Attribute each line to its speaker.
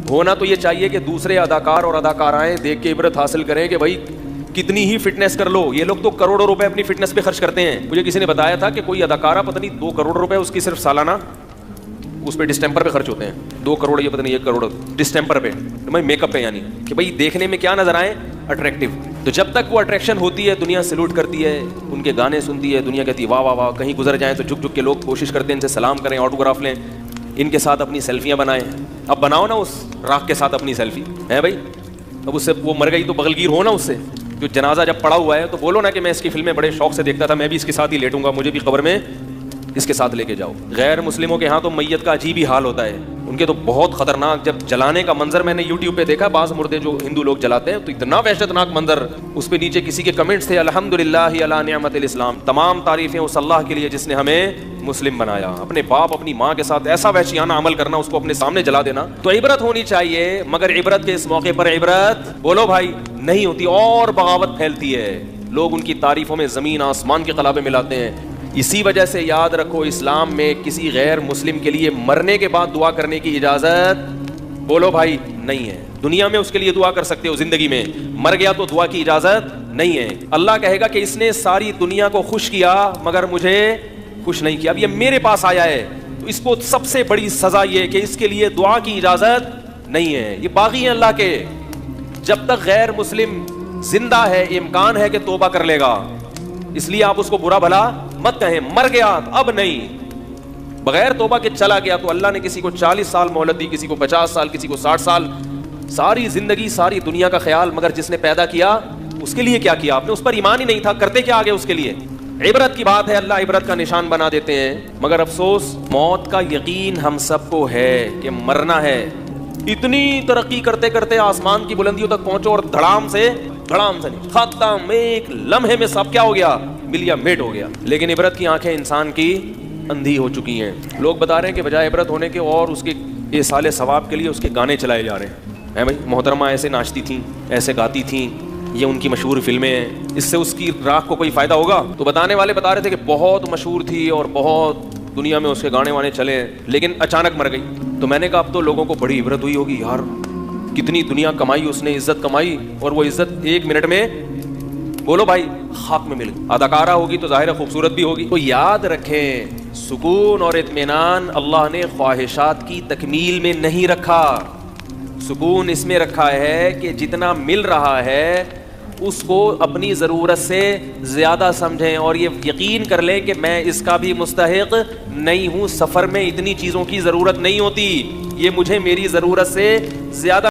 Speaker 1: ہونا تو یہ چاہیے کہ دوسرے اداکار اور اداکارائیں دیکھ کے عبرت حاصل کریں کہ بھائی کتنی ہی فٹنس کر لو. یہ لوگ تو کروڑوں روپے اپنی فٹنس پہ خرچ کرتے ہیں. مجھے کسی نے بتایا تھا کہ کوئی اداکارہ پتہ نہیں 2 کروڑ روپے اس کی صرف سالانہ اس پہ ڈسٹیمپر پہ خرچ ہوتے ہیں. 2 کروڑ یا پتہ نہیں 1 کروڑ ڈسٹیمپر پہ, میک اپ پہ, یعنی کہ بھائی دیکھنے میں کیا نظر آئے, اٹریکٹیو. تو جب تک وہ اٹریکشن ہوتی ہے دنیا سلوٹ کرتی ہے, ان کے گانے سنتی ہے, دنیا کہتی ہے واہ واہ واہ. کہیں گزر جائیں تو جھک جھک کے لوگ کوشش کرتے ہیں ان سے سلام کریں, آٹوگراف لیں, ان کے ساتھ اپنی سیلفیاں بنائیں. اب بناؤ نا اس راکھ کے ساتھ اپنی سیلفی ہے بھائی. اب اس سے وہ مر گئی تو بغلگیر ہو نا اس سے. جو جنازہ جب پڑا ہوا ہے تو بولو نا کہ میں اس کی فلمیں بڑے شوق سے دیکھتا تھا, میں بھی اس کے ساتھ ہی لیٹوں گا, مجھے بھی قبر میں اس کے ساتھ لے کے جاؤ. غیر مسلموں کے ہاں تو میت کا عجیب ہی حال ہوتا ہے. ان کے تو بہت خطرناک, جب جلانے کا منظر میں نے یوٹیوب پہ دیکھا, بعض مردے جو ہندو لوگ جلاتے ہیں تو اتنا وحشتناک منظر. اس پہ نیچے کسی کے کمنٹس تھے, الحمدللہ علی نعمت الاسلام, تمام تعریفیں اس اللہ کے لیے جس نے ہمیں مسلم بنایا. اپنے باپ اپنی ماں کے ساتھ ایسا وحشیانہ عمل کرنا, اس کو اپنے سامنے جلا دینا. تو عبرت ہونی چاہیے, مگر عبرت کے اس موقع پر عبرت بولو بھائی نہیں ہوتی, اور بغاوت پھیلتی ہے. لوگ ان کی تعریفوں میں زمین آسمان کے قلابے ملاتے ہیں. اسی وجہ سے یاد رکھو, اسلام میں کسی غیر مسلم کے لیے مرنے کے بعد دعا کرنے کی اجازت بولو بھائی نہیں ہے. دنیا میں اس کے لیے دعا کر سکتے ہو, زندگی میں مر گیا تو دعا کی اجازت نہیں ہے. اللہ کہے گا کہ اس نے ساری دنیا کو خوش کیا مگر مجھے خوش نہیں کیا. اب یہ میرے پاس آیا ہے تو اس کو سب سے بڑی سزا یہ کہ اس کے لیے دعا کی اجازت نہیں ہے. یہ باغی ہیں اللہ کے. جب تک غیر مسلم زندہ ہے امکان ہے کہ توبہ کر لے گا, اس لیے آپ اس کو برا بھلا مت کہیں. مر گیا اب نہیں, بغیر توبہ کے چلا گیا تو اللہ نے کسی کو 40 سال مہلت دی, کسی کو 50 سال, کسی کو 60 سال, ساری زندگی ساری دنیا کا خیال. مگر جس نے پیدا کیا اس کے لیے کیا کیا آپ نے؟ اس پر ایمان ہی نہیں تھا, کرتے کیا آگے اس کے لیے؟ عبرت کی بات ہے, اللہ عبرت کا نشان بنا دیتے ہیں. مگر افسوس موت کا یقین ہم سب کو ہے کہ مرنا ہے. اتنی ترقی کرتے کرتے آسمان کی بلندیوں تک پہنچو اور دھڑام سے نہیں, ختم, ایک لمحے میں سب کیا ہو گیا, ملیا میٹ ہو گیا. لیکن عبرت کی آنکھیں انسان کی اندھی ہو چکی ہیں. لوگ بتا رہے ہیں کہ بجائے عبرت ہونے کے اور اس کے ایصال ثواب کے لیے اس کے گانے چلائے جا رہے ہیں. بھائی محترمہ ایسے ناچتی تھیں, ایسے گاتی تھیں, یہ ان کی مشہور فلمیں ہیں, اس سے اس کی راکھ کو کوئی فائدہ ہوگا؟ تو بتانے والے بتا رہے تھے کہ بہت مشہور تھی اور بہت دنیا میں اس کے گانے وانے چلے, لیکن اچانک مر گئی. تو میں نے کہا اب تو لوگوں کو بڑی عبرت ہوئی ہوگی, یار کتنی دنیا کمائی اس نے, عزت کمائی, اور وہ عزت 1 منٹ میں بولو بھائی خاک میں مل گئی. اداکارہ ہوگی تو ظاہر ہے خوبصورت بھی ہوگی. تو یاد رکھیں سکون اور اطمینان اللہ نے خواہشات کی تکمیل میں نہیں رکھا. سکون اس میں رکھا ہے کہ جتنا مل رہا ہے اس کو اپنی ضرورت سے زیادہ سمجھیں, اور یہ یقین کر لیں کہ میں اس کا بھی مستحق نہیں ہوں. سفر میں اتنی چیزوں کی ضرورت نہیں ہوتی, یہ مجھے میری ضرورت سے زیادہ